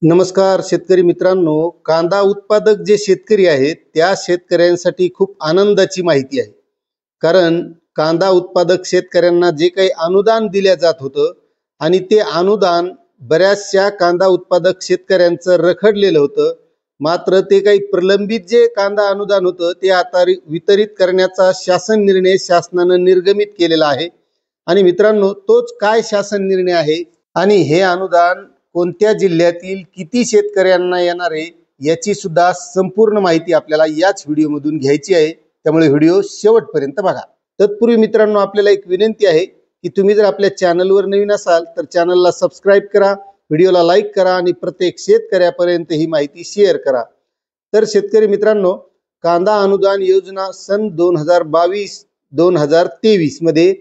नमस्कार शेतकरी मित्रांनो, कांदा उत्पादक जे शेतकरी आहेत त्या शेतकऱ्यांसाठी खूप आनंदाची माहिती आहे. कारण कांदा उत्पादक शेतकऱ्यांना जे काही अनुदान दिले जात होतं आणि ते अनुदान बऱ्याचशा कांदा उत्पादक शेतकऱ्यांचं रखडलेलं होतं. मात्र ते काही प्रलंबित जे कांदा अनुदान होतं ते आता वितरित करण्याचा शासन निर्णय शासनानं निर्गमित केलेला आहे. आणि मित्रांनो, तोच काय शासन निर्णय आहे आणि हे अनुदान कोणत्या जिल्ह्यातील किती शेतकऱ्यांना येणार आहे याची सुद्धा संपूर्ण माहिती आपल्याला याच व्हिडिओमधून घ्यायची आहे. त्यामुळे व्हिडिओ शेवटपर्यंत बघा. तत्पूर्वी मित्रांनो, आपल्याला एक विनंती आहे की तुम्ही जर आपल्या चॅनलवर नवीन असाल तर चॅनलला सबस्क्राईब करा, व्हिडिओला लाईक करा आणि प्रत्येक शेतकऱ्यापर्यंत ही माहिती शेअर करा. तर शेतकरी मित्रांनो, कांदा अनुदान योजना सन 2022-2023 मध्ये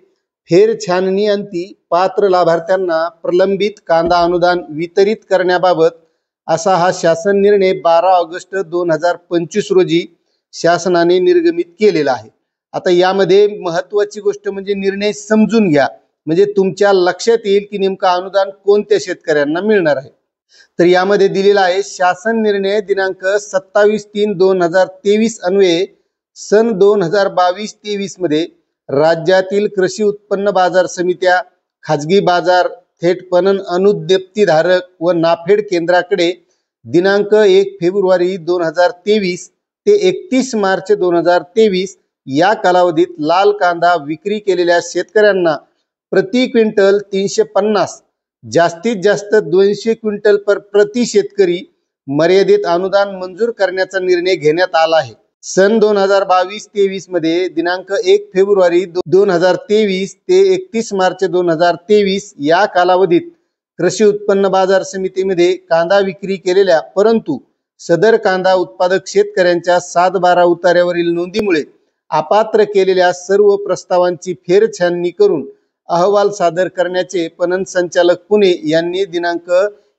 फेर छाननी अंती पात्र लाभार्थ्यांना प्रलंबित कांदा अनुदान वितरित करण्याबाबत असा हा शासन निर्णय 12 ऑगस्ट 2025 रोजी शासनाने निर्गमित केलेला आहे. आता यामध्ये महत्त्वाची गोष्ट म्हणजे निर्णय समजून घ्या, म्हणजे तुमच्या लक्षात येईल की नेमका अनुदान कोणत्या शेतकऱ्यांना मिळणार आहे. तर यामध्ये दिलेला आहे शासन निर्णय दिनांक 27/3/2023 अन्वये सन 2022-23 मध्ये राज्यातील कृषी उत्पन्न बाजार समित्या, खाजगी बाजार, थेट पणन अनुज्ञप्तीधारक व नाफेड केंद्राकडे दिनांक 1 फेब्रुवारी 2023 ते 31 मार्च 2023 या कालावधीत लाल कांदा विक्री केलेल्या शेतकऱ्यांना प्रति क्विंटल 350, जास्तीत जास्त 200 क्विंटल प्रति शेतकरी मर्यादित अनुदान मंजूर करण्याचा निर्णय घेण्यात आला आहे. सन 2022-23 मध्ये दिनांक 1 फेब्रुवारी 2023 ते 31 मार्च 2023 या कालावधीत कृषी उत्पन्न बाजार समितीमध्ये कांदा विक्री केलेल्या परंतु सदर कांदा उत्पादक शेतकऱ्यांच्या 7/12 उतार्यावरील नोंदीमुळे अपात्र केलेल्या सर्व प्रस्तावांची फेरछाननी करून अहवाल सादर करण्याचे पणन संचालक पुणे यांनी दिनांक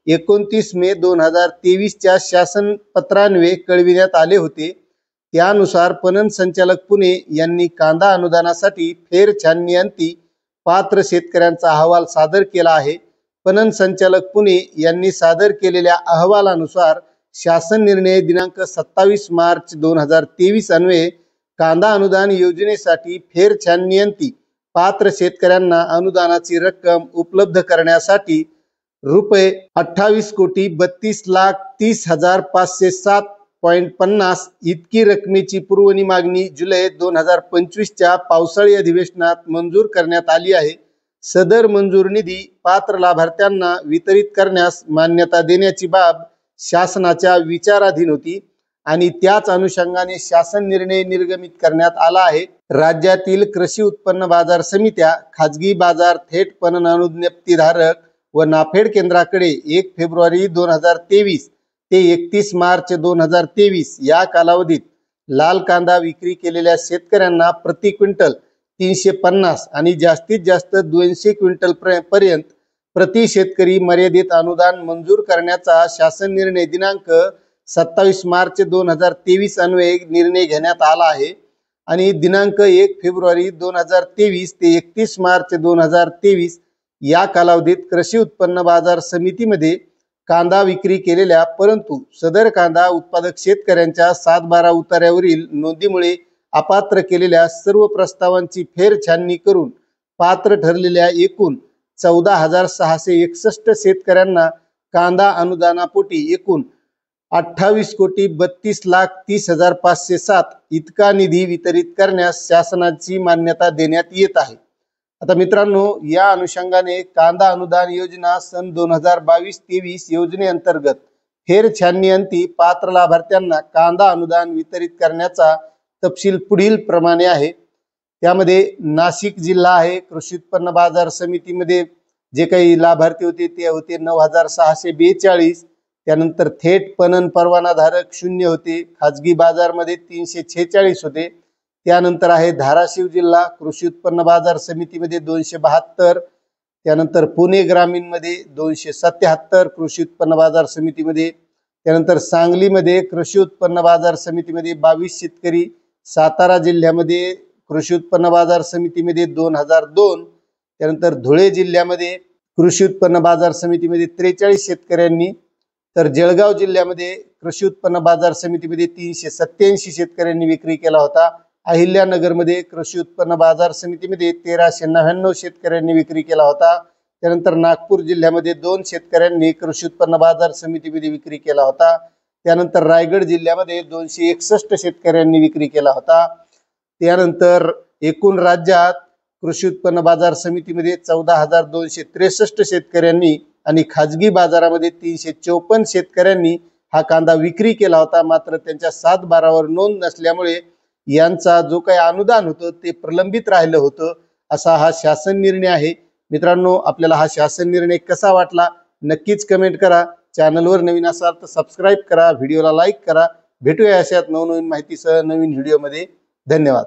29 मे 2023 च्या शासन पत्रान्वये कळविण्यात आले होते. त्यानुसार पणन संचालक पुणे यांनी कांदा अनुदानासाठी फेर छाननी अंती पात्र शेतकऱ्यांचा अहवाल सादर केला आहे. पणन संचालक पुणे यांनी सादर केलेल्या अहवालानुसार शासन निर्णय दिनांक 27 मार्च 2023 अन्वये कांदा अनुदान योजनेसाठी फेर छाननी अंती पात्र शेतकऱ्यांना अनुदानाची रक्कम उपलब्ध करण्यासाठी ₹32,32,30,507.50 इतकी रकमेची पुरवणी मागणी जुलै 2025 च्या पावसाळी अधिवेशनात मंजूर करण्यात आली आहे. सदर मंजूर निधी पात्र लाभार्थ्यांना वितरित करण्यास मान्यता देण्याची बाब शासनाच्या विचाराधीन होती आणि त्याच अनुषंगाने शासन निर्णय निर्गमित करण्यात आला आहे. राज्यातील कृषी उत्पन्न बाजार समित्या, खाजगी बाजार, थेट पणन अनुज्ञप्तीधारक व नाफेड केंद्राकडे 1 फेब्रुवारी 2023 ते 31 मार्च 2023 या कालावधीत लाल कांदा विक्री केलेल्या शेतकऱ्यांना प्रति क्विंटल 350 आणि जास्तीत जास्त 200 क्विंटल पर्यंत प्रति शेतकरी मर्यादित अनुदान मंजूर करण्याचा शासन निर्णय दिनांक 27 मार्च 2023 अन्वये निर्णय घेण्यात आला आहे. आणि दिनांक 1 फेब्रुवारी 2023 ते 31 मार्च 2023 या कालावधीत कृषी उत्पन्न बाजार समितीमध्ये कांदा विक्री केलेल्या परंतु सदर कांदा उत्पादक शेतकऱ्यांच्या 7/12 उतार्यावरील नोंदीमुळे अपात्र केलेल्या सर्व प्रस्तावांची फेरछाननी करून पात्र ठरलेल्या एकूण 14,661 शेतकऱ्यांना कांदा अनुदानापोटी एकूण 28,32,30,507 इतका निधी वितरित करण्यास शासनाची मान्यता देण्यात येत आहे. आता मित्रांनो, या अनुषंगाने कांदा अनुदान योजना सन 2022-23 योजनेअंतर्गत फेर छाननी अंती पात्र लाभार्थ्यांना कांदा अनुदान वितरित करण्याचा तपशील पुढील प्रमाणे आहे. त्यामध्ये नाशिक जिल्हा आहे. कृषी उत्पन्न बाजार समितीमध्ये जे काही लाभार्थी होते ते होते 9,642. त्यानंतर थेट पणन परवानाधारक 0 होते. खाजगी बाजारमध्ये 346 होते. त्यानंतर आहे धाराशिव जिल्हा कृषी उत्पन्न बाजार समितीमध्ये 272. त्यानंतर पुणे ग्रामीण मध्ये 277 कृषी उत्पन्न बाजार समितीमध्ये. त्यानंतर सांगलीमध्ये कृषी उत्पन्न बाजार समितीमध्ये 22 शेतकरी. सातारा जिल्ह्यामध्ये कृषी उत्पन्न बाजार समितीमध्ये 2002. त्यानंतर धुळे जिल्ह्यामध्ये कृषी उत्पन्न बाजार समितीमध्ये 43 शेतकऱ्यांनी, तर जळगाव जिल्ह्यामध्ये कृषी उत्पन्न बाजार समितीमध्ये 387 शेतकऱ्यांनी विक्री केला होता। अहिल्यानगरमध्ये कृषी उत्पन्न बाजार समितीमध्ये 1399 शेतकऱ्यांनी विक्री केला होता। त्यानंतर नागपूर जिल्ह्यामध्ये 2 शेतकऱ्यांनी कृषी उत्पन्न बाजार समितीमध्ये विक्री केला होता। त्यानंतर रायगड जिल्ह्यामध्ये 261 शेतकऱ्यांनी विक्री केला होता। त्यानंतर एकूण राज्यात कृषी उत्पन्न बाजार समितीमध्ये 14,263 शेतकऱ्यांनी आणि खाजगी बाजारामध्ये 354 शेतकऱ्यांनी हा कांदा विक्री केला होता। मात्र त्यांच्या 7/12वर नोंद नसल्यामुळे यांचा जो काही अनुदान होतं ते प्रलंबित राहिलं होतं, असा हा शासन निर्णय आहे। मित्रांनो, आपल्याला हा शासन निर्णय कसा वाटला नक्कीच कमेंट करा। चॅनलवर नवीन असाल तर सबस्क्राईब करा, व्हिडिओला लाईक करा। भेटूया अशाच नवनवीन माहितीसह नवीन व्हिडिओमध्ये। धन्यवाद।